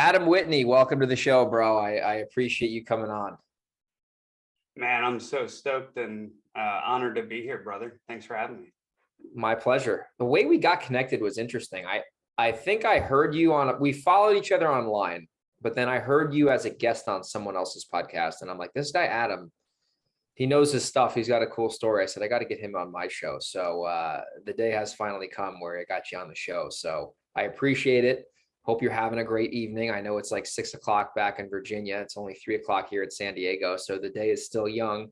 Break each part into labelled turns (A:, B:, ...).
A: Adam Whitney, welcome to the show, bro. I appreciate you coming on.
B: Man, I'm so stoked and honored to be here, brother. Thanks for having me.
A: My pleasure. The way we got connected was interesting. I think I heard you we followed each other online, but then I heard you as a guest on someone else's podcast. And I'm like, this guy, Adam, he knows his stuff. He's got a cool story. I said, I got to get him on my show. So the day has finally come where I got you on the show. So I appreciate it. Hope you're having a great evening. I know it's like 6 o'clock back in Virginia. It's only 3 o'clock here at San Diego. So the day is still young.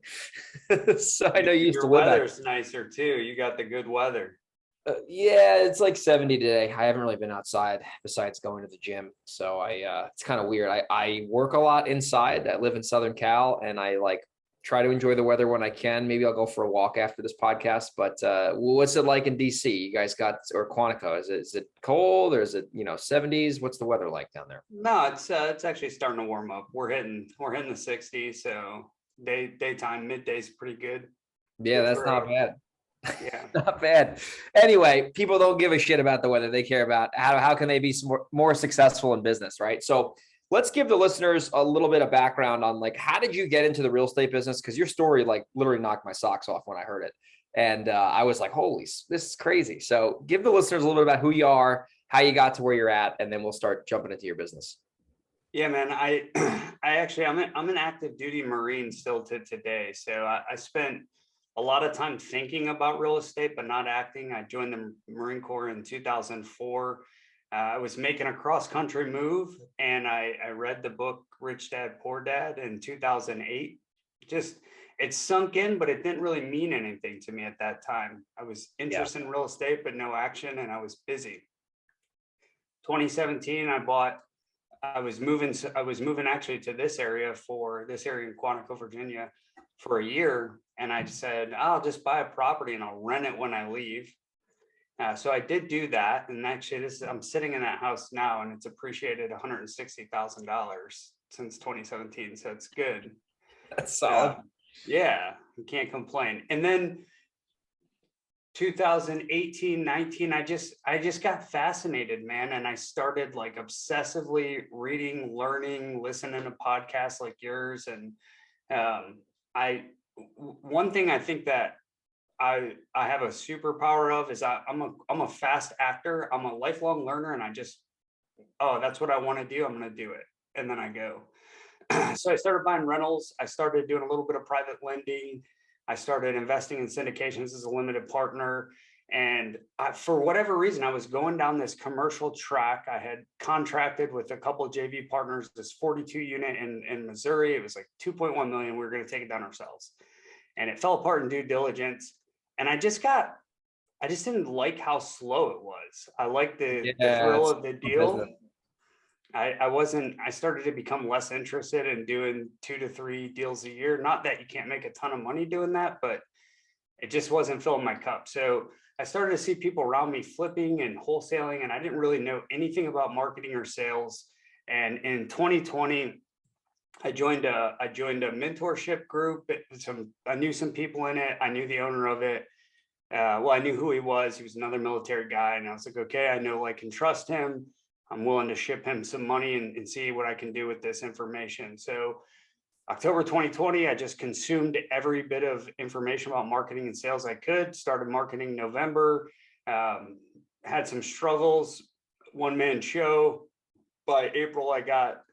A: So I know you used to live.
B: Your weather's nicer too. You got the good weather.
A: Yeah, it's like 70 today. I haven't really been outside besides going to the gym. So it's kind of weird. I work a lot inside. I live in Southern Cal and I try to enjoy the weather when I can. Maybe I'll go for a walk after this podcast, but what's it like in DC? You guys or Quantico? Is it cold or is it, 70s? What's the weather like down there?
B: No, it's actually starting to warm up. We're hitting the 60s. So daytime, midday's pretty good.
A: Yeah, that's not bad.
B: Yeah.
A: Not bad. Anyway, people don't give a shit about the weather. They care about how can they be more successful in business, right? So let's give the listeners a little bit of background on how did you get into the real estate business? Because your story literally knocked my socks off when I heard it. And I was like, holy, this is crazy. So give the listeners a little bit about who you are, how you got to where you're at, and then we'll start jumping into your business.
B: Yeah, man. I'm an active duty Marine still to today. So I spent a lot of time thinking about real estate, but not acting. I joined the Marine Corps in 2004. I was making a cross-country move and I read the book Rich Dad, Poor Dad in 2008. It sunk in, but it didn't really mean anything to me at that time. I was interested in real estate, but no action, and I was busy. 2017, I was moving actually to this area in Quantico, Virginia for a year. And I said, I'll just buy a property and I'll rent it when I leave. So I did do that. And actually I'm sitting in that house now and it's appreciated $160,000 since 2017. So it's good.
A: That's solid.
B: Yeah, you can't complain. And then 2018, 19, I just got fascinated, man. And I started obsessively reading, learning, listening to podcasts like yours. And one thing I think that I have a superpower of is I'm a fast actor. I'm a lifelong learner, and that's what I want to do. I'm going to do it, and then I go. So I started buying rentals. I started doing a little bit of private lending. I started investing in syndications as a limited partner. And for whatever reason, I was going down this commercial track. I had contracted with a couple of JV partners, this 42 unit in Missouri. It was like 2.1 million. We were going to take it down ourselves. And it fell apart in due diligence. And I just didn't like how slow it was. I liked the thrill of the deal. I started to become less interested in doing 2 to 3 deals a year. Not that you can't make a ton of money doing that, but it just wasn't filling my cup. So I started to see people around me flipping and wholesaling, and I didn't really know anything about marketing or sales. And in 2020, I joined a mentorship group. I knew some people in it. I knew the owner of it. I knew who he was. He was another military guy. And I was like, okay, I know I can trust him. I'm willing to ship him some money and see what I can do with this information. So October 2020, I just consumed every bit of information about marketing and sales I could. Started marketing November. Had some struggles, one-man show. By April, I got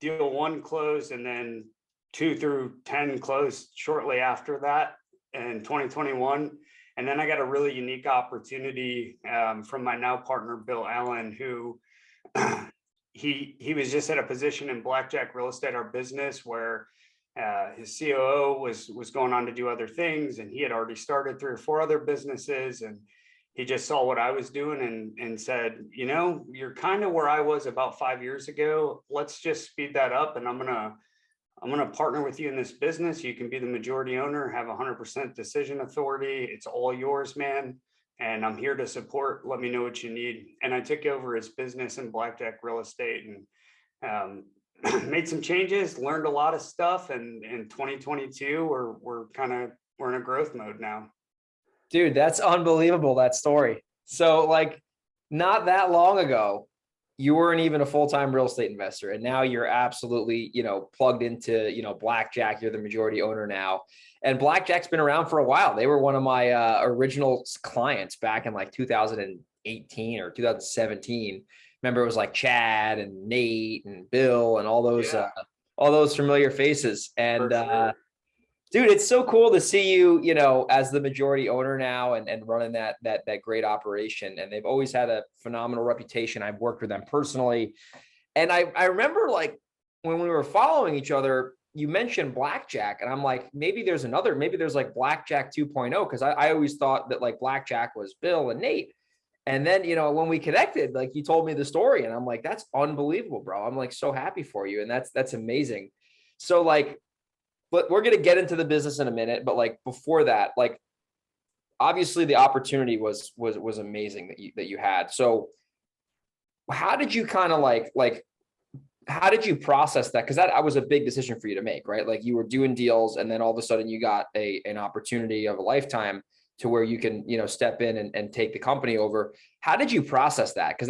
B: deal 1 closed, and then 2 through 10 closed shortly after that in 2021. And then I got a really unique opportunity from my now partner, Bill Allen, who he was just at a position in Blackjack Real Estate, our business, where his COO was going on to do other things. And he had already started 3 or 4 other businesses. And he just saw what I was doing and said, you're kind of where I was about 5 years ago. Let's just speed that up. And I'm going to partner with you in this business. You can be the majority owner, have 100% decision authority. It's all yours, man. And I'm here to support. Let me know what you need. And I took over his business in Blackjack Real Estate and made some changes, learned a lot of stuff. And in 2022, we're in a growth mode now.
A: Dude, that's unbelievable, that story. So not that long ago, you weren't even a full-time real estate investor. And now you're absolutely, plugged into, Blackjack. You're the majority owner now. And Blackjack's been around for a while. They were one of my original clients back in like 2018 or 2017. Remember, it was like Chad and Nate and Bill and all those familiar faces. And
B: Sure.
A: dude, it's so cool to see you, as the majority owner now and running that great operation. And they've always had a phenomenal reputation. I've worked with them personally. And I remember like when we were following each other, you mentioned Blackjack, and I'm like, maybe there's like Blackjack 2.0, because I always thought that like Blackjack was Bill and Nate. And then, when we connected, like you told me the story, and I'm like, that's unbelievable, bro. I'm like so happy for you. And that's amazing. So like, but we're going to get into the business in a minute. But like before that, like obviously the opportunity was amazing that you had. So how did you kind of like how did you process that? Because that was a big decision for you to make, right? Like you were doing deals, and then all of a sudden you got an opportunity of a lifetime to where you can, step in and take the company over. How did you process that? Because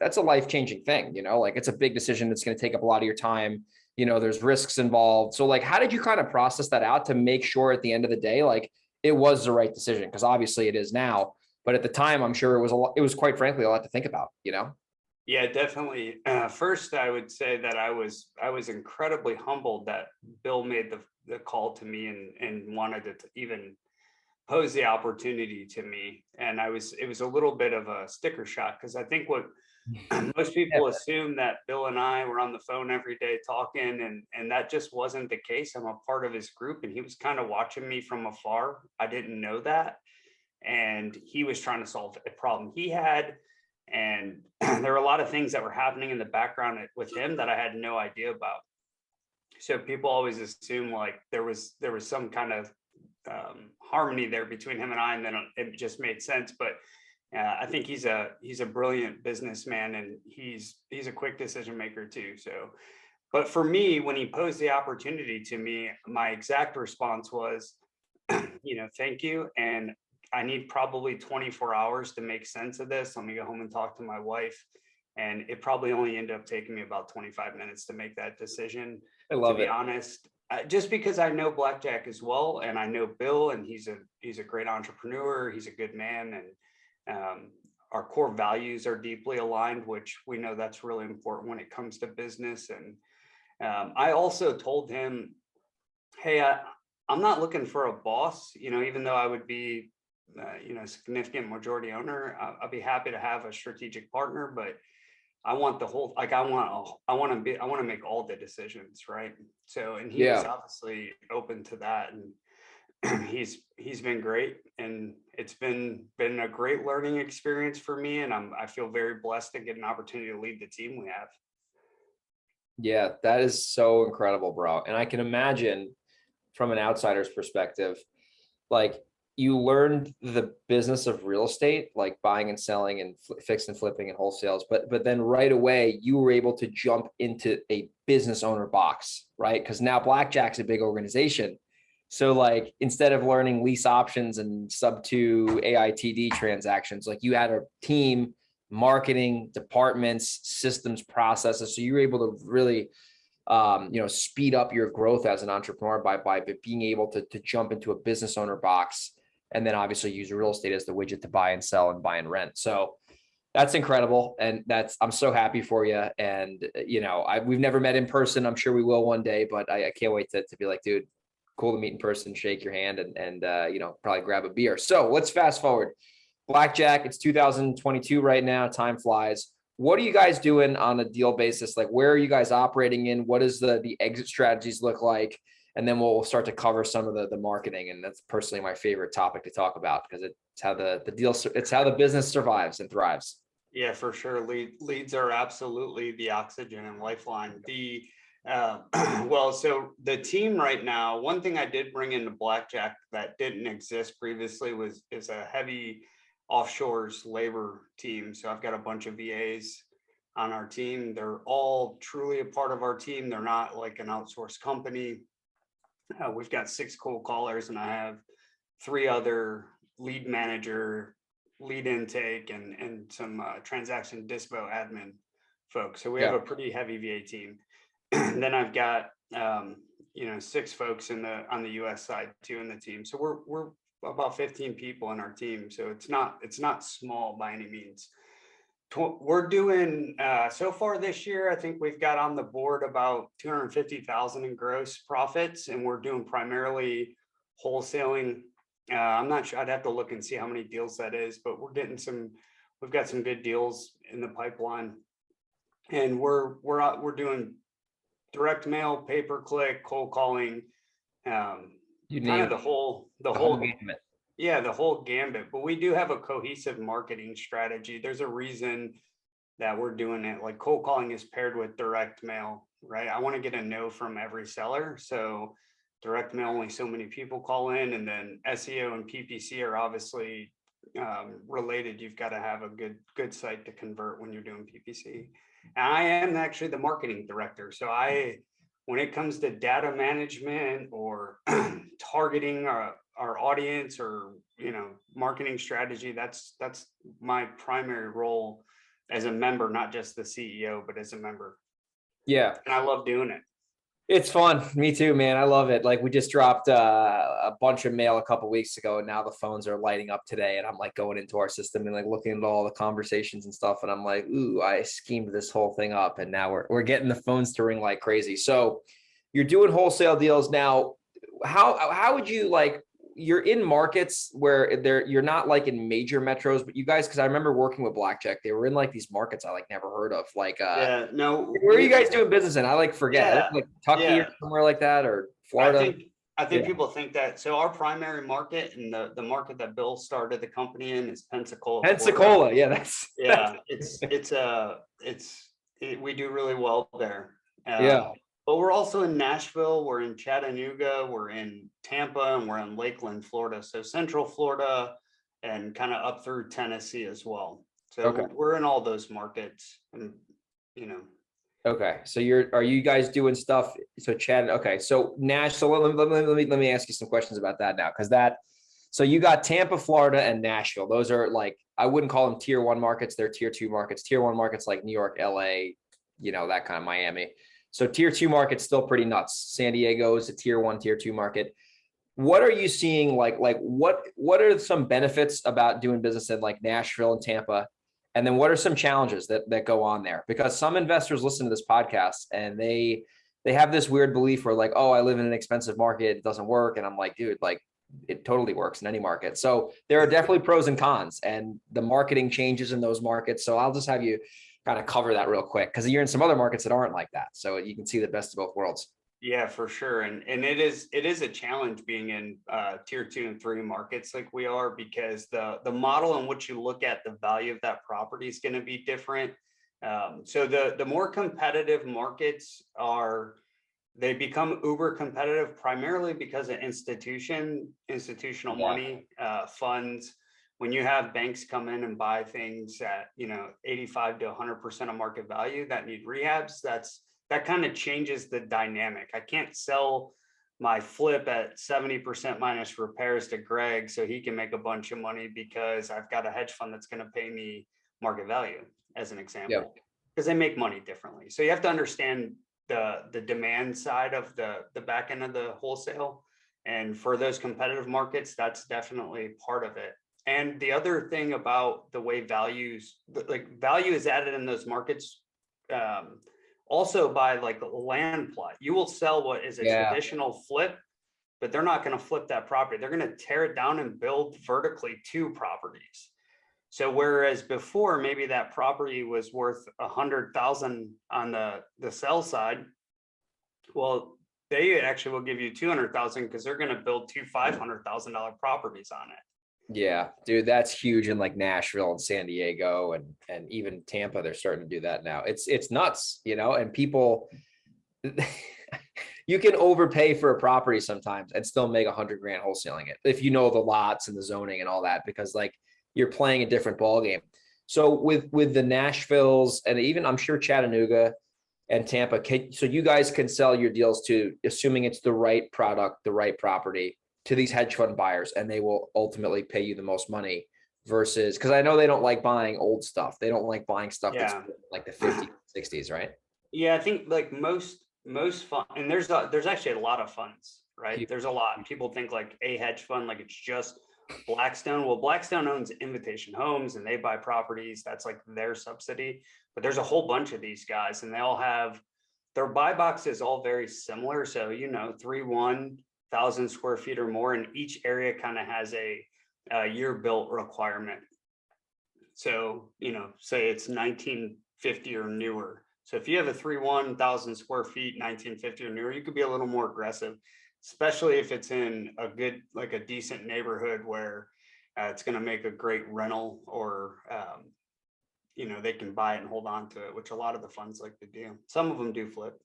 A: that's a life-changing thing, like it's a big decision that's going to take up a lot of your time. There's risks involved. So like, how did you kind of process that out to make sure at the end of the day, like it was the right decision? Because obviously it is now, but at the time, I'm sure it was quite frankly a lot to think about.
B: Yeah, definitely. First, I would say that I was incredibly humbled that Bill made the call to me and wanted to even pose the opportunity to me. And it was a little bit of a sticker shock, because I think what most people assume that Bill and I were on the phone every day talking, and that just wasn't the case. I'm a part of his group, and he was kind of watching me from afar. I didn't know that. And he was trying to solve a problem he had. And there were a lot of things that were happening in the background with him that I had no idea about. So people always assume like there was some kind of harmony there between him and I, and then it just made sense. But I think he's a brilliant businessman, and he's a quick decision maker too. So, but for me, when he posed the opportunity to me, my exact response was, thank you, and I need probably 24 hours to make sense of this. Let me go home and talk to my wife. And it probably only ended up taking me about 25 minutes to make that decision.
A: I love
B: to be
A: it.
B: honest, just because I know Blackjack as well, and I know Bill, and he's a great entrepreneur. He's a good man, and our core values are deeply aligned, which we know that's really important when it comes to business. And I also told him, hey, I'm not looking for a boss, even though I would be significant majority owner. I'll be happy to have a strategic partner, but I want the whole, like, I want to make all the decisions. Right. So, and he was obviously open to that, and he's been great, and it's been a great learning experience for me. And I feel very blessed to get an opportunity to lead the team we have.
A: Yeah, that is so incredible, bro. And I can imagine from an outsider's perspective, like you learned the business of real estate, like buying and selling and fix and flipping and wholesales, but then right away you were able to jump into a business owner box, right? Because now Blackjack's a big organization. So like instead of learning lease options and sub 2 AITD transactions, like you had a team, marketing departments, systems, processes. So you were able to really speed up your growth as an entrepreneur by being able to jump into a business owner box, and then obviously use real estate as the widget to buy and sell and buy and rent. So that's incredible. And I'm so happy for you. And, we've never met in person. I'm sure we will one day, but I can't wait to be like, dude, cool to meet in person, shake your hand, and probably grab a beer. So let's fast forward. Blackjack, it's 2022 right now. Time flies. What are you guys doing on a deal basis? Like, where are you guys operating in? What does the exit strategies look like? And then we'll start to cover some of the marketing. And that's personally my favorite topic to talk about, because it's how it's how the business survives and thrives.
B: Yeah, for sure. Leads are absolutely the oxygen and lifeline. So the team right now, one thing I did bring into Blackjack that didn't exist previously is a heavy offshores labor team. So I've got a bunch of VAs on our team. They're all truly a part of our team. They're not like an outsourced company. We've got 6 cold callers, and I have 3 other lead manager, lead intake, and some transaction dispo admin folks. So we have a pretty heavy VA team. And then I've got, 6 folks on the US side too in the team. So we're about 15 people in our team. So it's not small by any means. We're doing so far this year, I think we've got on the board about 250,000 in gross profits, and we're doing primarily wholesaling. I'm not sure, I'd have to look and see how many deals that is, but we've got some good deals in the pipeline, and we're doing direct mail, pay-per-click, cold calling, kind of the whole
A: gambit.
B: Yeah, the whole gambit. But we do have a cohesive marketing strategy. There's a reason that we're doing it. Like cold calling is paired with direct mail, right? I want to get a no from every seller. So direct mail, only so many people call in, and then SEO and PPC are obviously related. You've got to have a good site to convert when you're doing PPC. And I am actually the marketing director. So when it comes to data management or targeting our audience or, marketing strategy, that's my primary role as a member, not just the CEO, but as a member.
A: Yeah.
B: And I love doing it.
A: It's fun. Me too, man. I love it. Like we just dropped a bunch of mail a couple of weeks ago, and now the phones are lighting up today. And I'm like going into our system and like looking at all the conversations and stuff. And I'm like, ooh, I schemed this whole thing up. And now we're getting the phones to ring like crazy. So you're doing wholesale deals now. How would you you're in markets where you're not like in major metros, but you guys, because I remember working with Blackjack, they were in like these markets I never heard of. Where are you guys doing business in? I forget.
B: Yeah,
A: like Kentucky or somewhere like that, or Florida.
B: I think people think that. So our primary market and the market that Bill started the company in is Pensacola.
A: Pensacola,
B: We do really well there.
A: Yeah.
B: But we're also in Nashville, we're in Chattanooga, we're in Tampa, and we're in Lakeland, Florida. So Central Florida and kind of up through Tennessee as well. So we're in all those markets, and
A: Okay, so are you guys doing stuff? So Chad, okay, so Nashville. Let me ask you some questions about that now, because so you got Tampa, Florida, and Nashville. Those are I wouldn't call them tier 1 markets; they're tier 2 markets. Tier 1 markets like New York, LA, that kind of Miami. So tier 2 market's still pretty nuts. San Diego is a tier 1, tier 2 market. What are you seeing? What are some benefits about doing business in Nashville and Tampa? And then what are some challenges that go on there? Because some investors listen to this podcast and they have this weird belief where oh, I live in an expensive market, it doesn't work. And I'm like, dude, it totally works in any market. So there are definitely pros and cons, and the marketing changes in those markets. So I'll just have you kind of cover that real quick, because you're in some other markets that aren't like that. So you can see the best of both worlds.
B: Yeah, for sure. And it is a challenge being in tier 2 and 3 markets like we are, because the model in which you look at the value of that property is going to be different. So the more competitive markets they become uber competitive primarily because of institutional money, funds. When you have banks come in and buy things at 85 to 100% of market value that need rehabs, that kind of changes the dynamic. I can't sell my flip at 70% minus repairs to Greg so he can make a bunch of money because I've got a hedge fund that's going to pay me market value, as an example, because they make money differently. So you have to understand the demand side of the back end of the wholesale. And for those competitive markets, that's definitely part of it. And the other thing about the way value is added in those markets, also by a land plot. You will sell what is a traditional flip, but they're not going to flip that property. They're going to tear it down and build vertically 2 properties. So whereas before maybe that property was worth 100,000 on the sell side, well, they actually will give you 200,000 because they're going to build 2 $500,000 properties on it.
A: Yeah, dude, that's huge in Nashville and San Diego and even Tampa. They're starting to do that now. It's nuts, and people, you can overpay for a property sometimes and still make $100,000 wholesaling it if you know the lots and the zoning and all that, because you're playing a different ball game. So with the Nashvilles and even I'm sure Chattanooga and Tampa, so you guys can sell your deals to, assuming it's the right product, the right property, to these hedge fund buyers, and they will ultimately pay you the most money versus, because I know they don't like buying old stuff. They don't like buying stuff that's
B: Yeah.
A: like the 50s, 60s, right?
B: Yeah, I think like most fund, and there's actually a lot of funds, right? There's a lot. People think like a hedge fund, like it's just Blackstone. Well, Blackstone owns Invitation Homes and they buy properties. That's like their subsidy. But there's a whole bunch of these guys, and they all have their buy boxes all very similar. So 1,000 square feet or more, and each area kind of has a year built requirement. So say it's 1950 or newer. So if you have a 1,000 square feet, 1950 or newer, you could be a little more aggressive, especially if it's in a good, like a decent neighborhood where it's going to make a great rental, or they can buy it and hold on to it, which a lot of the funds like to do. Some of them do flip.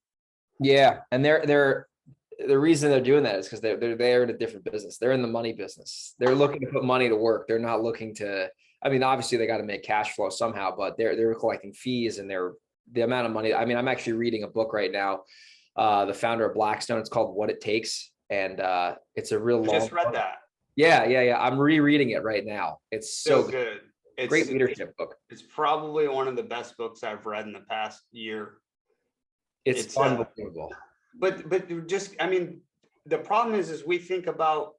A: Yeah, and they're the reason they're doing that is because they're in a different business. They're in the money business. They're looking to put money to work. They're not looking to. I mean, obviously they got to make cash flow somehow, but they're collecting fees, and the amount of money. I mean, I'm actually reading a book right now. The founder of Blackstone. It's called What It Takes, and it's a real long.
B: Just read that.
A: Yeah. I'm rereading it right now. It's so
B: good. It's
A: great leadership book.
B: It's probably one of the best books I've read in the past year.
A: It's unbelievable.
B: But just, I mean, the problem is we think about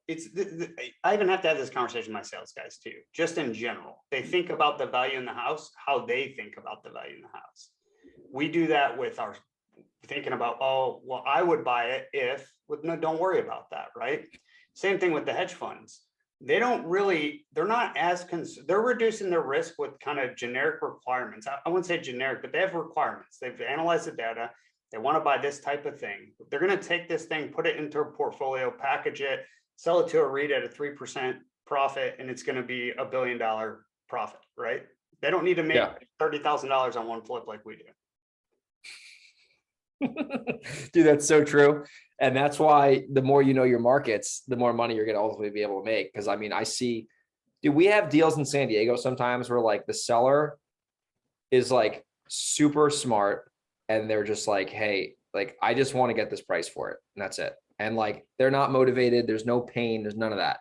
B: I even have to have this conversation with my sales guys too, just in general. They think about the value in the house, how they think about the value in the house. We do that with our thinking about, oh, well, I would buy it if, no, don't worry about that, right? Same thing with the hedge funds. They're not as they're reducing their risk with kind of generic requirements. I wouldn't say generic, but they have requirements. They've analyzed the data. They want to buy this type of thing. They're going to take this thing, put it into a portfolio, package it, sell it to a REIT at a 3% profit, and it's going to be $1 billion profit, right? They don't need to make $30,000 on one flip like we do.
A: Dude, that's so true. And that's why the more you know your markets, the more money you're going to ultimately be able to make. Because I mean, we have deals in San Diego sometimes where like the seller is like super smart and they're just like, hey, like, I just want to get this price for it. And that's it. And like, they're not motivated. There's no pain. There's none of that.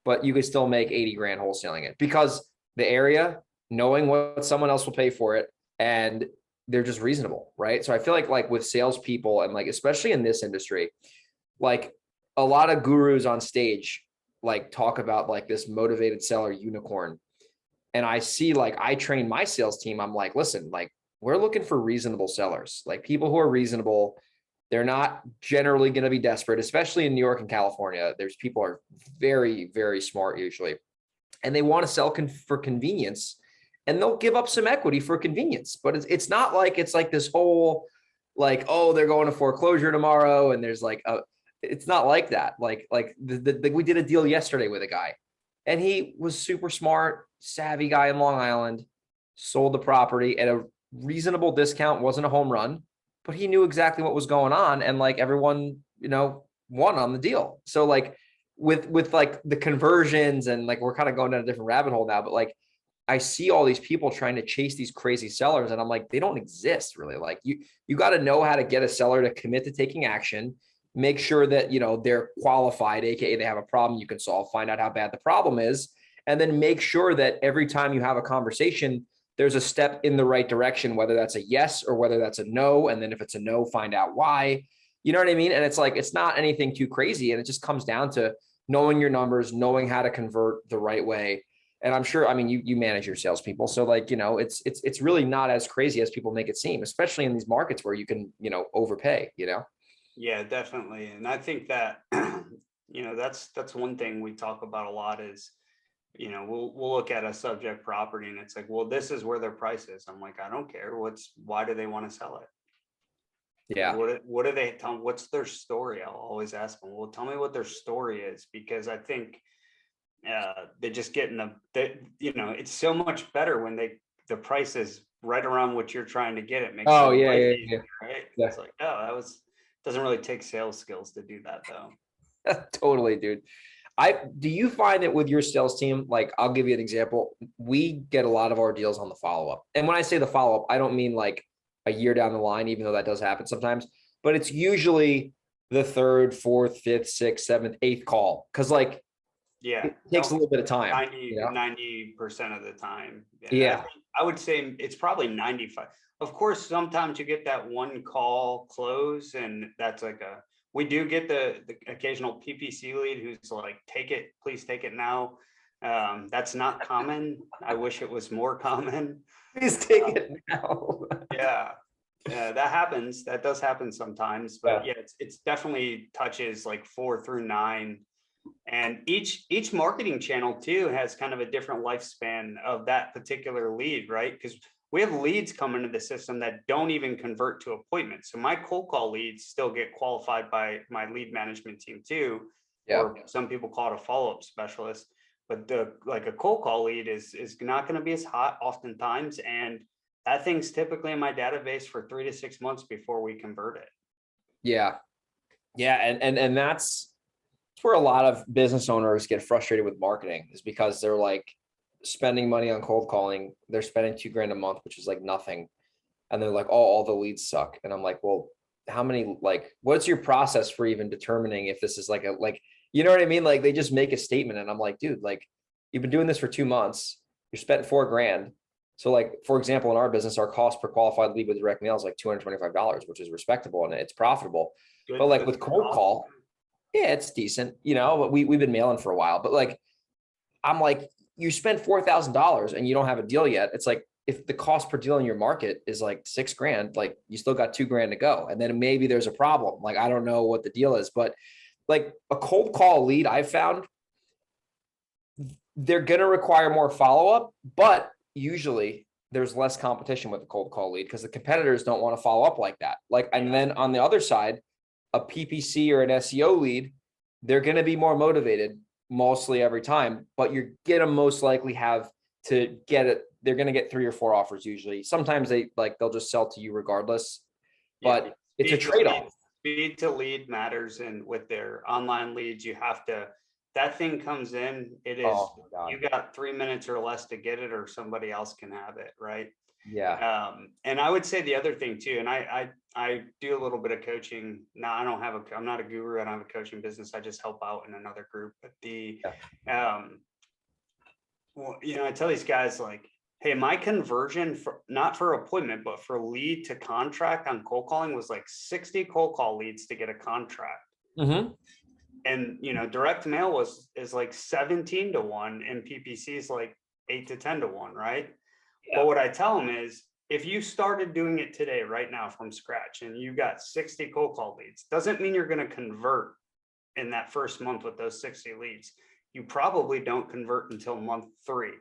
A: But you could still make 80 grand wholesaling it because the area, knowing what someone else will pay for it, and they're just reasonable, right? So I feel like with salespeople and like, especially in this industry, like a lot of gurus on stage, like talk about like this motivated seller unicorn. And I see, like, I train my sales team. I'm like, listen, like we're looking for reasonable sellers, like people who are reasonable. They're not generally going to be desperate, especially in New York and California. There's people are very, very smart usually, and they want to sell for convenience. And they'll give up some equity for convenience, but it's not like it's like this whole like, oh, they're going to foreclosure tomorrow. And there's like, it's not like that. Like we did a deal yesterday with a guy and he was super smart, savvy guy in Long Island, sold the property at a reasonable discount, wasn't a home run, but he knew exactly what was going on. And like everyone, won on the deal. So like with like the conversions and like, we're kind of going down a different rabbit hole now, but like, I see all these people trying to chase these crazy sellers and I'm like, they don't exist really. Like you got to know how to get a seller to commit to taking action, make sure that, they're qualified, AKA they have a problem you can solve, find out how bad the problem is. And then make sure that every time you have a conversation, there's a step in the right direction, whether that's a yes or whether that's a no. And then if it's a no, find out why, you know what I mean? And it's like, it's not anything too crazy. And it just comes down to knowing your numbers, knowing how to convert the right way. And I'm sure, I mean, you manage your salespeople. So like, it's really not as crazy as people make it seem, especially in these markets where you can, overpay,
B: Yeah, definitely. And I think that, that's one thing we talk about a lot is, we'll look at a subject property and it's like, well, this is where their price is. I'm like, I don't care. Why do they want to sell it?
A: Yeah.
B: What do they tell? What's their story? I'll always ask them, well, tell me what their story is, because I think they just get it's so much better when the price is right around what you're trying to get. It makes
A: easier,
B: right?
A: Yeah.
B: It's like, doesn't really take sales skills to do that though.
A: Totally, dude. Do you find it with your sales team? Like, I'll give you an example. We get a lot of our deals on the follow-up. And when I say the follow-up, I don't mean like a year down the line, even though that does happen sometimes, but it's usually the third, fourth, fifth, sixth, seventh, eighth call. Cause like,
B: Yeah.
A: It takes a little bit of time.
B: 90% of the time.
A: Yeah.
B: I would say it's probably 95. Of course, sometimes you get that one call close, and that's like we do get the occasional PPC lead who's like, take it, please take it now. That's not common. I wish it was more common.
A: Please take it now.
B: Yeah. That happens. That does happen sometimes, but
A: Yeah.
B: it's definitely touches like 4 through 9. And each marketing channel too has kind of a different lifespan of that particular lead, right? Because we have leads come into the system that don't even convert to appointments. So my cold call leads still get qualified by my lead management team too, or some people call it a follow-up specialist. But like a cold call lead is not going to be as hot oftentimes, and that thing's typically in my database for 3 to 6 months before we convert it.
A: Yeah. Yeah. And that's where a lot of business owners get frustrated with marketing, is because they're like spending money on cold calling. They're spending $2,000 a month, which is like nothing. And they're like, oh, all the leads suck. And I'm like, well, how many, like, what's your process for even determining if this is like you know what I mean? Like, they just make a statement and I'm like, dude, like, you've been doing this for 2 months. You spent $4,000. So like, for example, in our business, our cost per qualified lead with direct mail is like $225, which is respectable and it's profitable.
B: Good,
A: but like with cold call, yeah, it's decent, but we've been mailing for a while, but like, I'm like, you spent $4,000 and you don't have a deal yet. It's like, if the cost per deal in your market is like $6,000, like you still got $2,000 to go. And then maybe there's a problem. Like, I don't know what the deal is, but like a cold call lead, I found they're going to require more follow-up, but usually there's less competition with a cold call lead because the competitors don't want to follow up like that. Like, and then on the other side, a PPC or an SEO lead, they're going to be more motivated mostly every time, but you're going to most likely have to get it. They're going to get 3 or 4 offers usually. Sometimes they'll just sell to you regardless, but it's a trade-off.
B: Speed to lead matters. And with their online leads, you have to, that thing comes in, it is, you got 3 minutes or less to get it, or somebody else can have it. Right.
A: Yeah.
B: And I would say the other thing too, and I do a little bit of coaching. Now I'm not a guru. I don't have a coaching business. I just help out in another group. But well, I tell these guys like, hey, my conversion for not for appointment, but for lead to contract on cold calling was like 60 cold call leads to get a contract.
A: Mm-hmm.
B: And, direct mail is like 17 to 1 and PPC is like 8 to 10 to 1. Right. Yeah. But what I tell them is, if you started doing it today, right now from scratch, and you got 60 cold call leads, doesn't mean you're going to convert in that first month with those 60 leads. You probably don't convert until month 3.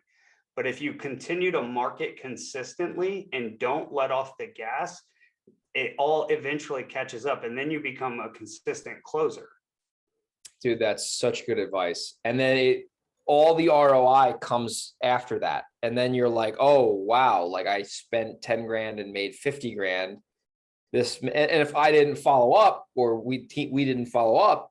B: But if you continue to market consistently and don't let off the gas, it all eventually catches up, and then you become a consistent closer.
A: Dude, that's such good advice. And then all the ROI comes after that. And then you're like, oh, wow, like I spent 10 grand and made 50 grand. And if I didn't follow up, or we didn't follow up,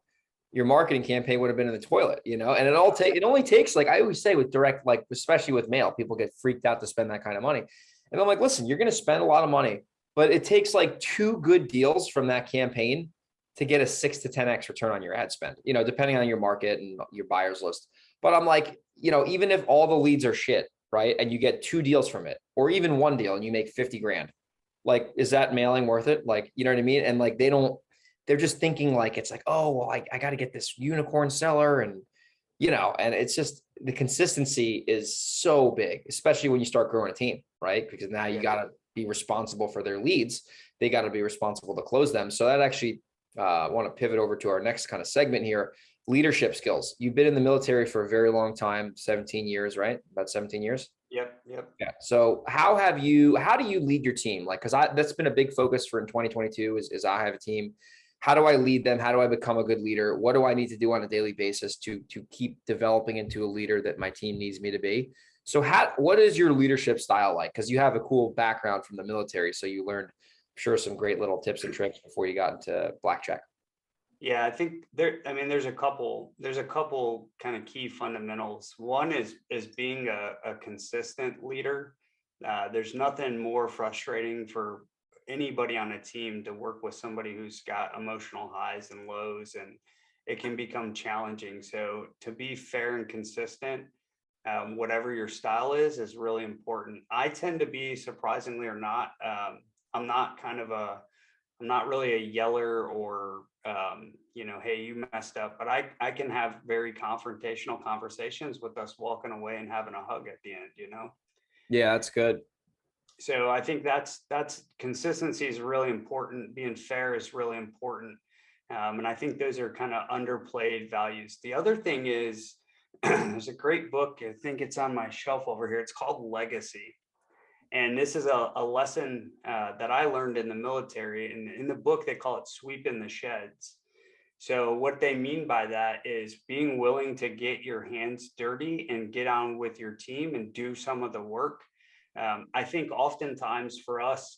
A: your marketing campaign would have been in the toilet, and it only takes, like I always say with direct, like, especially with mail, people get freaked out to spend that kind of money. And I'm like, listen, you're going to spend a lot of money, but it takes like 2 good deals from that campaign to get a 6 to 10x return on your ad spend, depending on your market and your buyers list. But I'm like, even if all the leads are shit, right, and you get 2 deals from it, or even 1 deal and you make 50 grand, like, is that mailing worth it? Like, you know what I mean? And like, they're just thinking like, it's like, oh, well, I got to get this unicorn seller. And, and it's just, the consistency is so big, especially when you start growing a team, right? Because now you got to be responsible for their leads. They got to be responsible to close them. So that actually, I want to pivot over to our next kind of segment here. Leadership skills. You've been in the military for a very long time, 17 years, right? About 17 years.
B: Yep.
A: Yeah. So how do you lead your team? Like, cause that's been a big focus for in 2022 is I have a team. How do I lead them? How do I become a good leader? What do I need to do on a daily basis to keep developing into a leader that my team needs me to be? So what is your leadership style like? Cause you have a cool background from the military. So you learned, I'm sure, some great little tips and tricks before you got into blackjack.
B: Yeah, I think there's a couple kind of key fundamentals. One is being a consistent leader. There's nothing more frustrating for anybody on a team to work with somebody who's got emotional highs and lows, it can become challenging. So to be fair and consistent, whatever your style is really important. I tend to be, surprisingly or not, I'm not kind of I'm not really a yeller or, hey, you messed up, but I can have very confrontational conversations with us walking away and having a hug at the end.
A: Yeah, that's good.
B: So I think that's consistency is really important. Being fair is really important. And I think those are kind of underplayed values. The other thing is, there's a great book. I think it's on my shelf over here. It's called Legacy. And this is a lesson that I learned in the military. And in the book, they call it sweeping the sheds. So what they mean by that is being willing to get your hands dirty and get on with your team and do some of the work. I think oftentimes for us,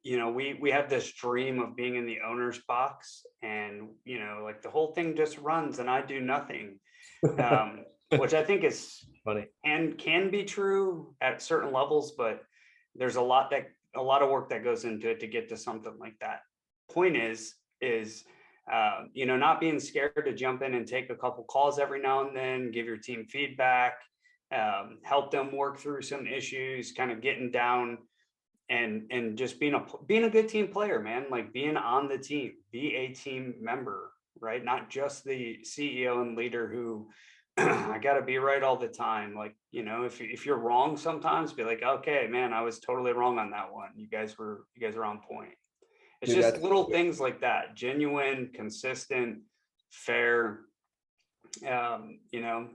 B: we have this dream of being in the owner's box and, like the whole thing just runs and I do nothing, which I think is
A: Funny.
B: And can be true at certain levels, but there's a lot of work that goes into it to get to something like that. Point is not being scared to jump in and take a couple calls every now and then, give your team feedback, help them work through some issues, kind of getting down and just being a good team player, man. Like being on the team, be a team member, right? Not just the CEO and leader who I got to be right all the time. Like, if you're wrong sometimes, be like, okay, man, I was totally wrong on that one. You guys were on point. It's
A: Dude,
B: just little things like that. Genuine, consistent, fair.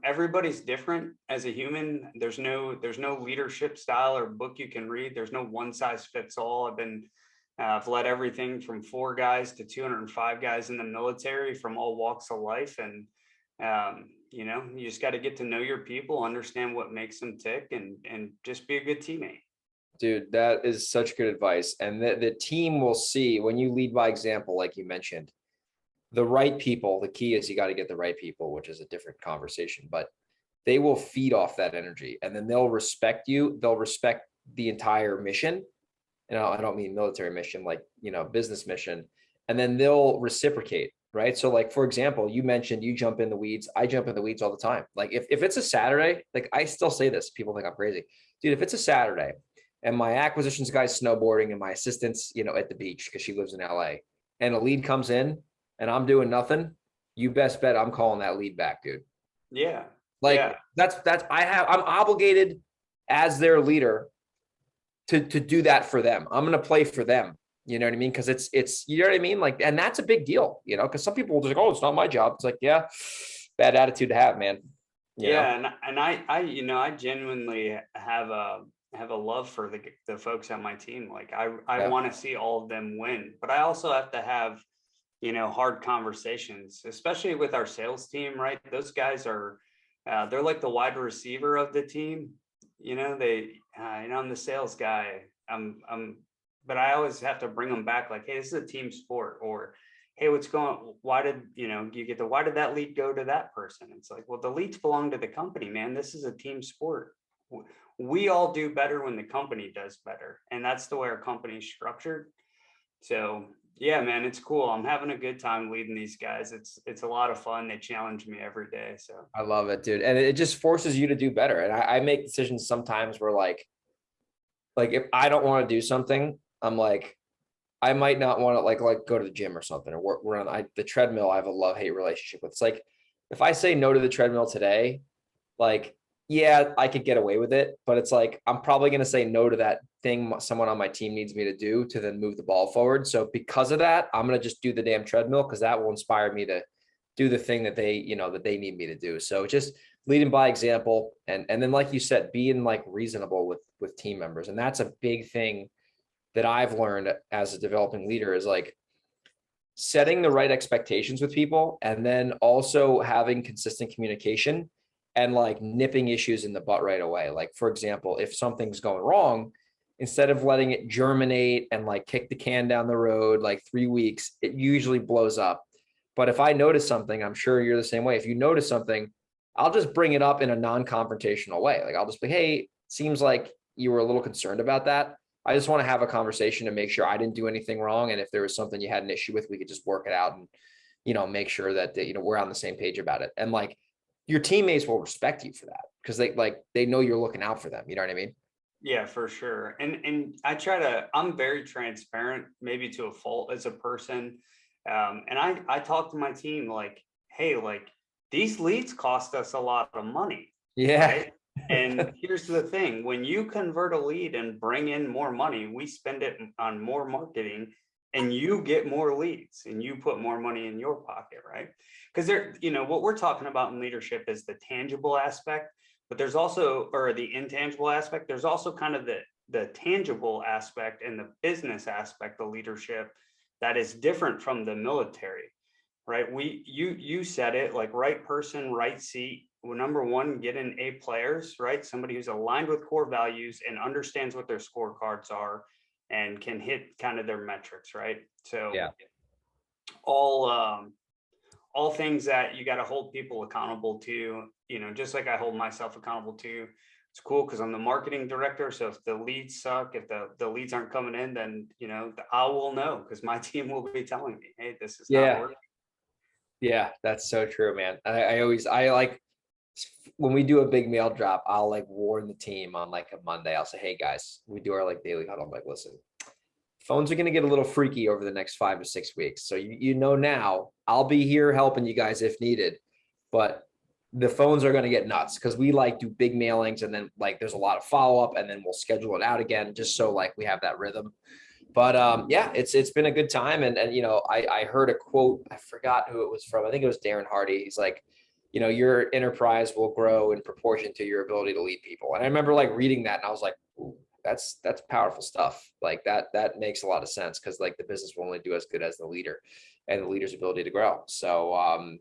B: Everybody's different as a human. There's no leadership style or book you can read. There's no one size fits all. I've led everything from 4 guys to 205 guys in the military from all walks of life. And, you just got to get to know your people, understand what makes them tick and just be a good teammate.
A: Dude, that is such good advice. And the team will see when you lead by example, like you mentioned, the right people. The key is you got to get the right people, which is a different conversation, but they will feed off that energy and then they'll respect you. They'll respect the entire mission. And I don't mean military mission, like, business mission. And then they'll reciprocate, right? So like, for example, you mentioned you jump in the weeds. I jump in the weeds all the time. Like if it's a Saturday, like I still say this, people think I'm crazy. Dude, if it's a Saturday and my acquisitions guy's snowboarding and my assistant's, at the beach because she lives in LA and a lead comes in and I'm doing nothing, you best bet I'm calling that lead back, dude.
B: Yeah.
A: Like
B: yeah.
A: I'm obligated as their leader to do that for them. I'm going to play for them. You know what I mean? Cause it's, you know what I mean? Like, and that's a big deal, cause some people will just like, oh, it's not my job. It's like, yeah, bad attitude to have, man.
B: And I genuinely have a love for the folks on my team. Like I want to see all of them win, but I also have to have, hard conversations, especially with our sales team, right? Those guys are, they're like the wide receiver of the team. I'm the sales guy. But I always have to bring them back. Like, hey, this is a team sport, or, hey, why did that lead go to that person? It's like, well, the leads belong to the company, man. This is a team sport. We all do better when the company does better. And that's the way our company is structured. So yeah, man, it's cool. I'm having a good time leading these guys. It's a lot of fun. They challenge me every day. So
A: I love it, dude. And it just forces you to do better. And I make decisions sometimes where like if I don't want to do something, I'm like, I might not want to like go to the gym or something, or we're on the treadmill. I have a love-hate relationship with. It's like, if I say no to the treadmill today, like, yeah, I could get away with it, but it's like, I'm probably going to say no to that thing someone on my team needs me to do to then move the ball forward. So because of that, I'm going to just do the damn treadmill because that will inspire me to do the thing that they need me to do. So just leading by example. And then, like you said, being like reasonable with team members. And that's a big thing that I've learned as a developing leader is like setting the right expectations with people and then also having consistent communication and like nipping issues in the butt right away. Like, for example, if something's going wrong, instead of letting it germinate and like kick the can down the road, like 3 weeks, it usually blows up. But if I notice something, I'm sure you're the same way. If you notice something, I'll just bring it up in a non-confrontational way. Like I'll just be, hey, seems like you were a little concerned about that. I just want to have a conversation to make sure I didn't do anything wrong. And if there was something you had an issue with, we could just work it out and, make sure that, we're on the same page about it. And like your teammates will respect you for that because they know you're looking out for them. You know what I mean?
B: Yeah, for sure. And I'm very transparent, maybe to a fault as a person. And I talk to my team like, hey, like these leads cost us a lot of money,
A: Yeah.
B: right? And here's the thing, when you convert a lead and bring in more money, we spend it on more marketing and you get more leads and you put more money in your pocket, right? Because what we're talking about in leadership is the tangible aspect, but there's also, or the intangible aspect, there's also kind of the tangible aspect and the business aspect of leadership that is different from the military, right? You said it, like right person, right seat. Well, number one, get in A players, right? Somebody who's aligned with core values and understands what their scorecards are and can hit kind of their metrics, right? So
A: Yeah.
B: all all things that you got to hold people accountable to, just like I hold myself accountable to. It's cool because I'm the marketing director. So if the leads suck, if the leads aren't coming in, then, I will know because my team will be telling me, hey, this is not working.
A: Yeah, that's so true, man. I like when we do a big mail drop, I'll like warn the team on like a Monday. I'll say, hey guys, we do our like daily huddle. I'm like, listen, phones are going to get a little freaky over the next 5 to 6 weeks. So now I'll be here helping you guys if needed, but the phones are going to get nuts because we like do big mailings and then like there's a lot of follow up and then we'll schedule it out again just so like we have that rhythm. But yeah, it's been a good time. And I heard a quote, I forgot who it was from. I think it was Darren Hardy. He's like, your enterprise will grow in proportion to your ability to lead people. And I remember like reading that and I was like, ooh, that's powerful stuff. Like that makes a lot of sense because like the business will only do as good as the leader and the leader's ability to grow. So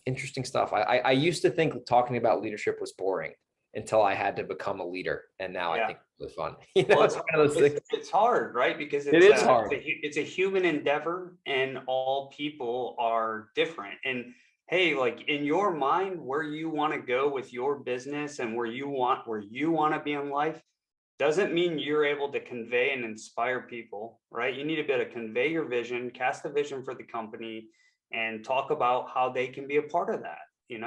A: interesting stuff. I used to think talking about leadership was boring until I had to become a leader. And now I think it's fun.
B: Well,
A: it's one of those things.
B: it's hard, right? Because
A: It is hard.
B: It's a human endeavor and all people are different. And hey, like in your mind, where you want to go with your business and where you want to be in life doesn't mean you're able to convey and inspire people, right? You need to be able to convey your vision, cast a vision for the company, and talk about how they can be a part of that.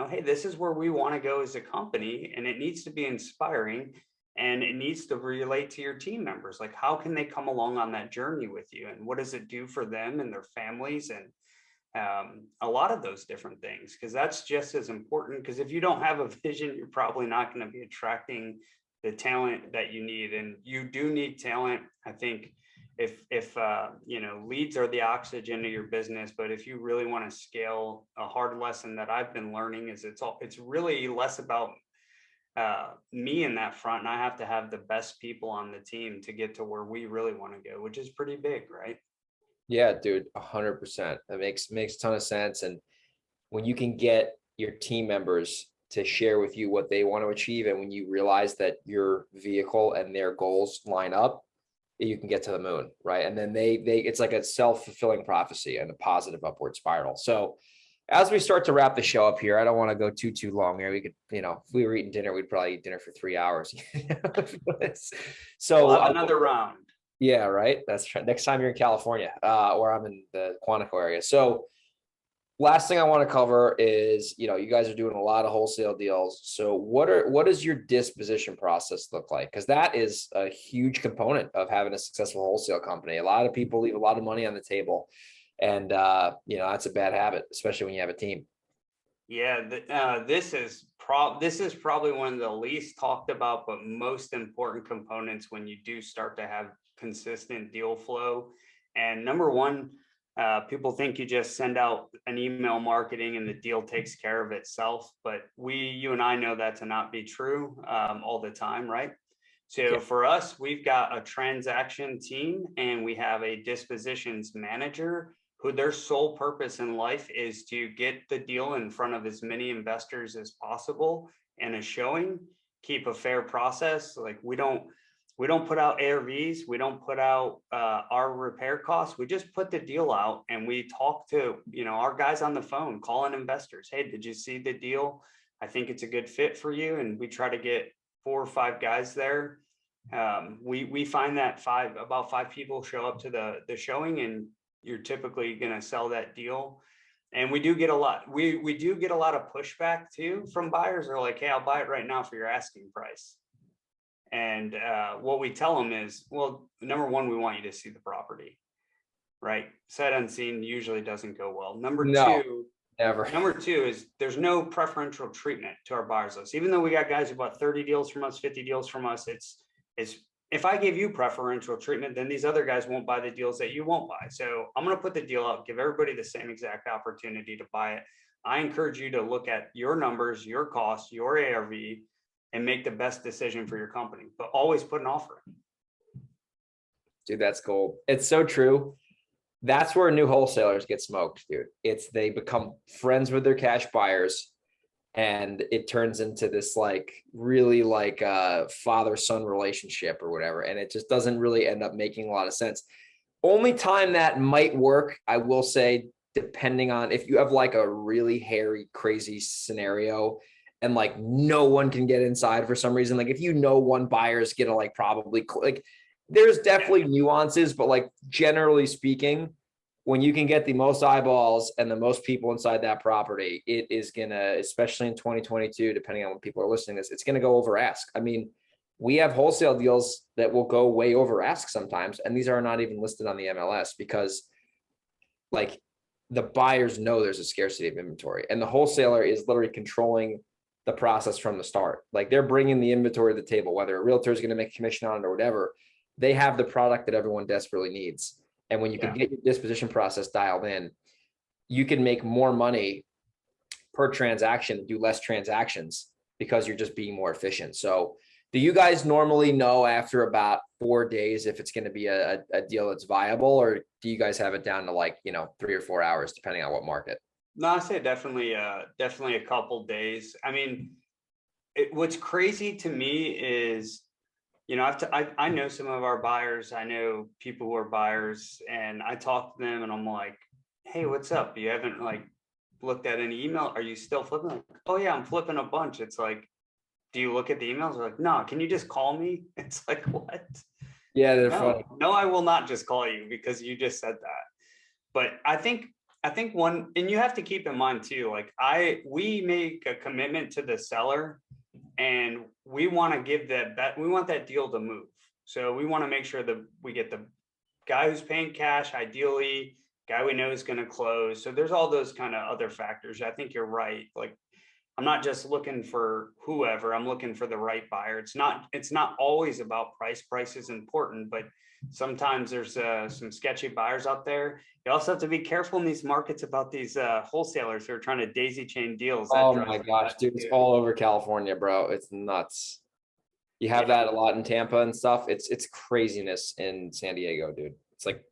B: Hey, this is where we want to go as a company, and it needs to be inspiring and it needs to relate to your team members. Like, how can they come along on that journey with you? And what does it do for them and their families? And a lot of those different things, because that's just as important. Because if you don't have a vision, you're probably not going to be attracting the talent that you need. And you do need talent. I think if leads are the oxygen of your business, but if you really want to scale, a hard lesson that I've been learning is it's really less about me in that front, and I have to have the best people on the team to get to where we really want to go, which is pretty big, right?
A: Yeah, dude, 100%. That makes a ton of sense. And when you can get your team members to share with you what they want to achieve, and when you realize that your vehicle and their goals line up, you can get to the moon, right? And then it's like a self-fulfilling prophecy and a positive upward spiral. So as we start to wrap the show up here, I don't want to go too long here. We could, if we were eating dinner, we'd probably eat dinner for 3 hours. So
B: we'll have another round.
A: Yeah, right. That's right. Next time you're in California, or I'm in the Quantico area. So last thing I want to cover is, you guys are doing a lot of wholesale deals. So what does your disposition process look like? Because that is a huge component of having a successful wholesale company. A lot of people leave a lot of money on the table, and that's a bad habit, especially when you have a team.
B: Yeah, this is probably one of the least talked about but most important components when you do start to have consistent deal flow. And number one, people think you just send out an email marketing and the deal takes care of itself, but you and I know that to not be true all the time, right? So for us, we've got a transaction team and we have a dispositions manager who their sole purpose in life is to get the deal in front of as many investors as possible and a showing, keep a fair process. Like we don't put out ARVs. We don't put out our repair costs. We just put the deal out and we talk to, our guys on the phone, calling investors. Hey, did you see the deal? I think it's a good fit for you. And we try to get 4 or 5 guys there. We find that about five people show up to the showing, and you're typically going to sell that deal. And we do get a lot. We do get a lot of pushback too from buyers. They're like, "Hey, I'll buy it right now for your asking price." And what we tell them is, well, number one, we want you to see the property, right? Sight unseen usually doesn't go well.
A: No, never.
B: Number two is there's no preferential treatment to our buyers list. Even though we got guys who bought 30 deals from us, 50 deals from us, it's if I give you preferential treatment, then these other guys won't buy the deals that you won't buy. So I'm going to put the deal out, give everybody the same exact opportunity to buy it. I encourage you to look at your numbers, your costs, your ARV, and make the best decision for your company, but always put an offer in.
A: Dude, that's gold. It's so true. That's where new wholesalers get smoked, dude. They become friends with their cash buyers, and it turns into this like really like father-son relationship or whatever. And it just doesn't really end up making a lot of sense. Only time that might work, I will say, depending on if you have like a really hairy, crazy scenario and like no one can get inside for some reason. Like if you know one buyer is gonna like probably like there's definitely nuances, but like generally speaking, when you can get the most eyeballs and the most people inside that property, it is gonna, especially in 2022, depending on when people are listening to this, it's gonna go over ask. I mean, we have wholesale deals that will go way over ask sometimes, and these are not even listed on the MLS because like the buyers know there's a scarcity of inventory, and the wholesaler is literally controlling the process from the start. Like they're bringing the inventory to the table, whether a realtor is going to make a commission on it or whatever. They have the product that everyone desperately needs. And when you can get your disposition process dialed in, you can make more money per transaction, do less transactions because you're just being more efficient. So do you guys normally know after about 4 days if it's going to be a deal that's viable, or do you guys have it down to like, 3 or 4 hours, depending on what market?
B: No, I say definitely a couple days. I mean, what's crazy to me is, I know some of our buyers. I know people who are buyers, and I talk to them, and I'm like, "Hey, what's up? You haven't like looked at any email? Are you still flipping?" Like, "Oh yeah, I'm flipping a bunch." It's like, "Do you look at the emails?" They're like, "No, can you just call me?" It's like, what?
A: Yeah, they're funny.
B: No, I will not just call you because you just said that. But I think one, and you have to keep in mind too, like we make a commitment to the seller, and we want to give we want that deal to move. So we want to make sure that we get the guy who's paying cash, ideally, guy we know is going to close. So there's all those kind of other factors. I think you're right. Like, I'm not just looking for whoever, I'm looking for the right buyer. It's not always about price. Price is important, but sometimes there's some sketchy buyers out there. You also have to be careful in these markets about these wholesalers who are trying to daisy chain deals.
A: Oh my gosh, dude, it's all over California, bro. It's nuts. You have that a lot in Tampa and stuff. It's craziness in San Diego, dude. It's like,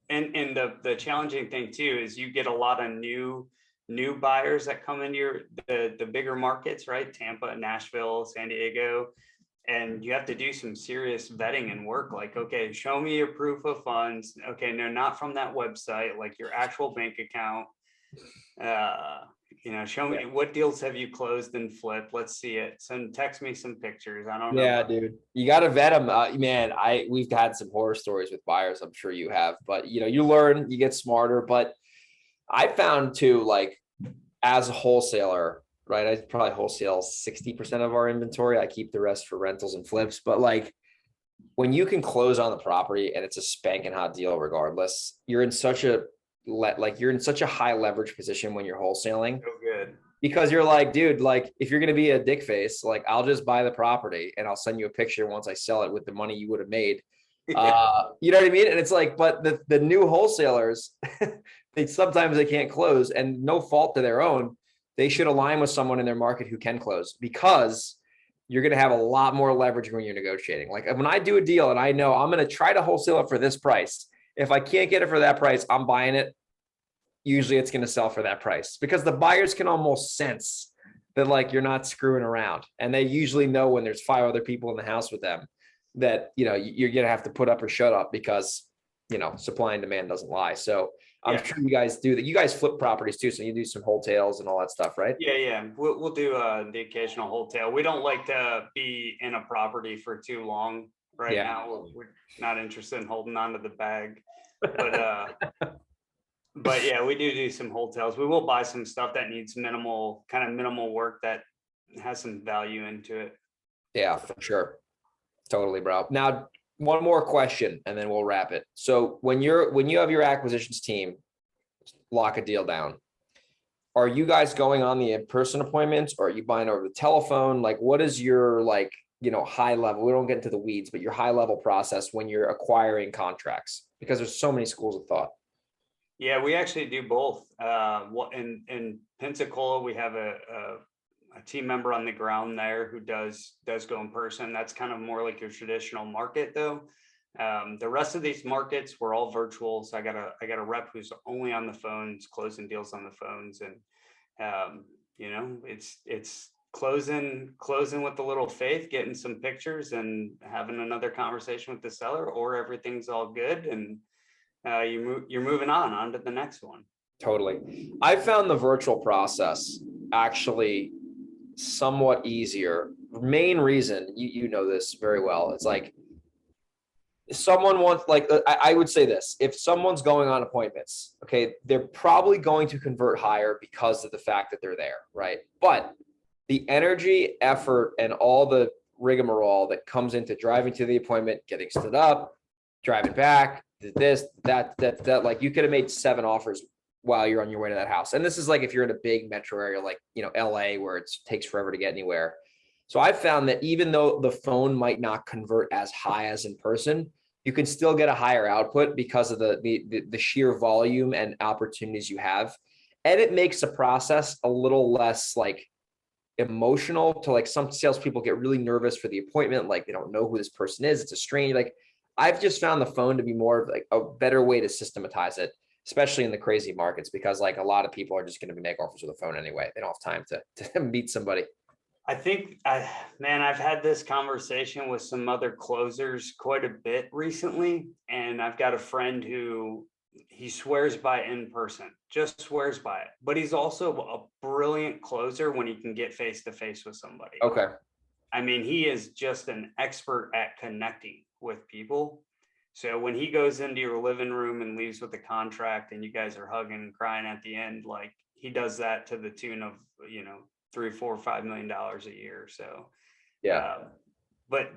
B: and the challenging thing too is you get a lot of new buyers that come into the bigger markets, right? Tampa, Nashville, San Diego. And you have to do some serious vetting and work. Like, okay, show me your proof of funds. Okay, no, not from that website, like your actual bank account. Show me what deals have you closed and flipped. Let's see it. Text me some pictures. I don't know.
A: Yeah, dude, you got to vet them. Man, we've had some horror stories with buyers. I'm sure you have, but you learn, you get smarter. But I found too, like as a wholesaler, right? I probably wholesale 60% of our inventory. I keep the rest for rentals and flips. But like when you can close on the property and it's a spanking hot deal, regardless, you're in such a high leverage position when you're wholesaling.
B: So good.
A: Because you're like, dude, like if you're going to be a dick face, like I'll just buy the property and I'll send you a picture once I sell it with the money you would have made. You know what I mean? And it's like, but the new wholesalers, sometimes they can't close, and no fault to their own. They should align with someone in their market who can close, because you're going to have a lot more leverage when you're negotiating. Like when I do a deal and I know I'm going to try to wholesale it for this price, if I can't get it for that price, I'm buying it. Usually it's going to sell for that price, because the buyers can almost sense that like you're not screwing around. And they usually know when there's 5 other people in the house with them that, you're going to have to put up or shut up, because, supply and demand doesn't lie. So I'm sure you guys do that. You guys flip properties too. So you do some wholesales and all that stuff, right?
B: Yeah. We'll do the occasional wholesale. We don't like to be in a property for too long now. We're not interested in holding on to the bag, but But yeah, we do some wholesales. We will buy some stuff that needs minimal work that has some value into it.
A: Yeah, for sure. Totally, bro. Now, one more question and then we'll wrap it. So when you have your acquisitions team lock a deal down, are you guys going on the in-person appointments or are you buying over the telephone? Like, what is your high level? We don't get into the weeds, but your high level process when you're acquiring contracts, because there's so many schools of thought.
B: Yeah, we actually do both. In Pensacola, we have a team member on the ground there who does go in person. That's kind of more like your traditional market, though. The rest of these markets were all virtual. So I got a rep who's only on the phones, closing deals on the phones, and it's closing with a little faith, getting some pictures, and having another conversation with the seller, or everything's all good and you're moving on to the next one.
A: Totally. I found the virtual process actually somewhat easier. Main reason, you know this very well. It's like someone wants, I would say this, if someone's going on appointments, okay, they're probably going to convert higher because of the fact that they're there, right? But the energy, effort, and all the rigmarole that comes into driving to the appointment, getting stood up, driving back, this, that, like you could have made 7 offers while you're on your way to that house. And this is like if you're in a big metro area like, LA, where it takes forever to get anywhere. So I've found that even though the phone might not convert as high as in person, you can still get a higher output because of the sheer volume and opportunities you have. And it makes the process a little less like emotional to, like, some salespeople get really nervous for the appointment. Like they don't know who this person is. It's a stranger. Like I've just found the phone to be more of like a better way to systematize it, especially in the crazy markets, because like a lot of people are just going to be making offers with the phone anyway. They don't have time to meet somebody.
B: I think, I've had this conversation with some other closers quite a bit recently, and I've got a friend who he swears by in person, just swears by it. But he's also a brilliant closer when he can get face to face with somebody.
A: Okay.
B: I mean, he is just an expert at connecting with people. So when he goes into your living room and leaves with the contract and you guys are hugging and crying at the end, like he does that to the tune of, $3, $4, $5 million a year. So,
A: yeah.
B: But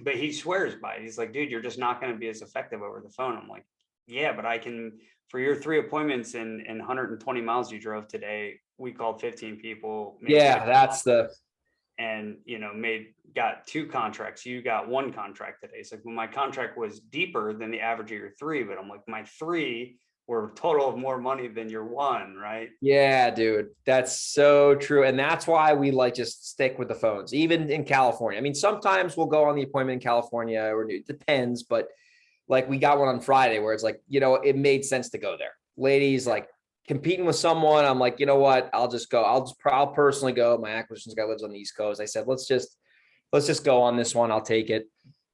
B: he swears by it. He's like, dude, you're just not going to be as effective over the phone. I'm like, yeah, but I can, for your 3 appointments and 120 miles you drove today, we called 15 people.
A: Yeah, that's
B: and got 2 contracts. You got 1 contract today. It's like, well, my contract was deeper than the average of your 3, but I'm like, my 3 were total of more money than your 1, right?
A: Yeah, dude, that's so true. And that's why we like just stick with the phones, even in California. I mean, sometimes we'll go on the appointment in California, or it depends, but like we got one on Friday where it's like, it made sense to go there. Ladies, like competing with someone, I'm like, you know what? I'll just go. I'll personally go. My acquisitions guy lives on the East Coast. I said, let's just go on this one. I'll take it.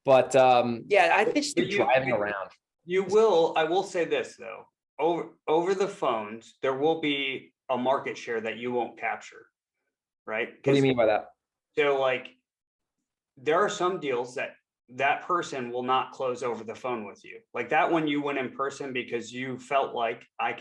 A: But yeah, I think just driving around.
B: I will say this though, over the phones, there will be a market share that you won't capture, right?
A: What do you mean by that?
B: So like, there are some deals that person will not close over the phone with you. Like that one you went in person because you felt like I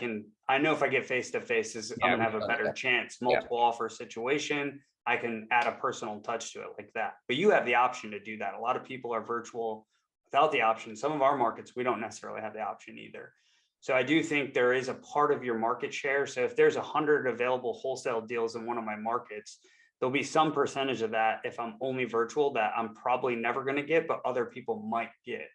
B: know if I get face to face, I'm gonna have a better chance. Multiple offer situation, I can add a personal touch to it like that. But you have the option to do that. A lot of people are virtual without the option. Some of our markets, we don't necessarily have the option either. So I do think there is a part of your market share. So if there's 100 available wholesale deals in one of my markets, there'll be some percentage of that, if I'm only virtual, that I'm probably never going to get, but other people might get.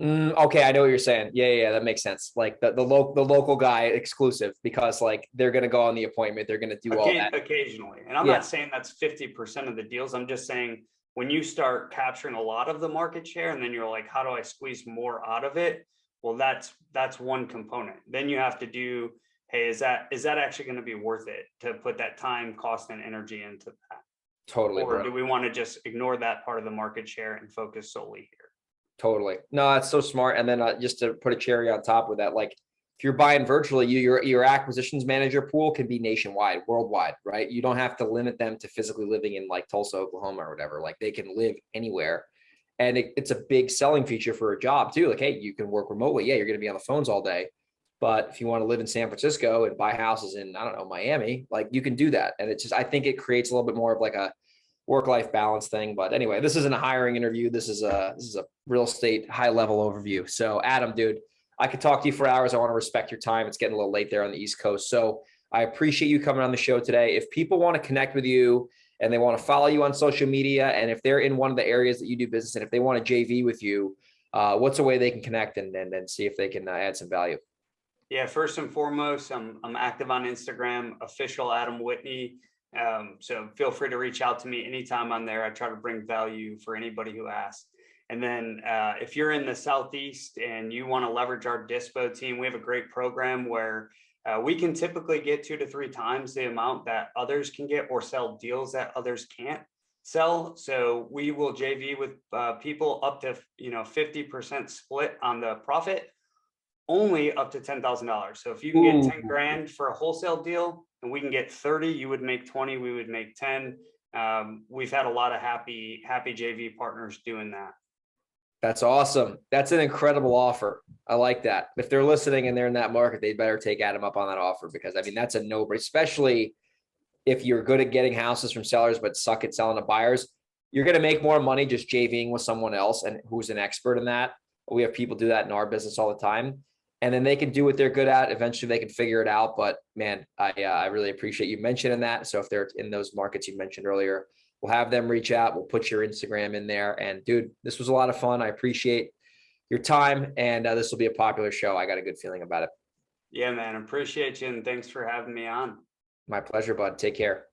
A: Okay, I know what you're saying. Yeah, that makes sense. Like the local guy exclusive, because like they're going to go on the appointment, they're going to do all that
B: occasionally. And I'm not saying that's 50% of the deals. I'm just saying when you start capturing a lot of the market share, and then you're like, how do I squeeze more out of it? Well, that's one component. Then you have to do, hey, is that actually going to be worth it to put that time, cost, and energy into that?
A: Totally.
B: Or do we want to just ignore that part of the market share and focus solely here?
A: Totally. No, that's so smart. And then just to put a cherry on top of that, like if you're buying virtually, your acquisitions manager pool can be nationwide, worldwide, right? You don't have to limit them to physically living in like Tulsa, Oklahoma or whatever. Like they can live anywhere. And it's a big selling feature for a job too. Like, hey, you can work remotely. Yeah, you're going to be on the phones all day, But if you want to live in San Francisco and buy houses in, I don't know, Miami, like you can do that. And it's just, I think it creates a little bit more of like a work-life balance thing. But anyway, this isn't a hiring interview. This is a real estate high level overview. So Adam, dude, I could talk to you for hours. I want to respect your time. It's getting a little late there on the East Coast. So I appreciate you coming on the show today. If people want to connect with you and they want to follow you on social media, and if they're in one of the areas that you do business in, if they want to JV with you, what's a way they can connect and see if they can add some value?
B: Yeah, first and foremost, I'm active on Instagram, official Adam Whitney. So feel free to reach out to me anytime on there. I try to bring value for anybody who asks. And then if you're in the Southeast and you want to leverage our dispo team, we have a great program where we can typically get 2 to 3 times the amount that others can get, or sell deals that others can't sell. So we will JV with people up to 50% split on the profit, only up to $10,000. So if you can get 10 grand for a wholesale deal and we can get 30, you would make 20, we would make 10. We've had a lot of happy JV partners doing that.
A: That's awesome. That's an incredible offer. I like that. If they're listening and they're in that market, they better take Adam up on that offer, because I mean, that's a no-brainer, especially if you're good at getting houses from sellers, but suck at selling to buyers. You're going to make more money just JVing with someone else and who's an expert in that. We have people do that in our business all the time. And then they can do what they're good at. Eventually they can figure it out. But man, I really appreciate you mentioning that. So if they're in those markets you mentioned earlier, we'll have them reach out. We'll put your Instagram in there. And dude, this was a lot of fun. I appreciate your time. And this will be a popular show. I got a good feeling about it.
B: Yeah, man. Appreciate you. And thanks for having me on.
A: My pleasure, bud. Take care.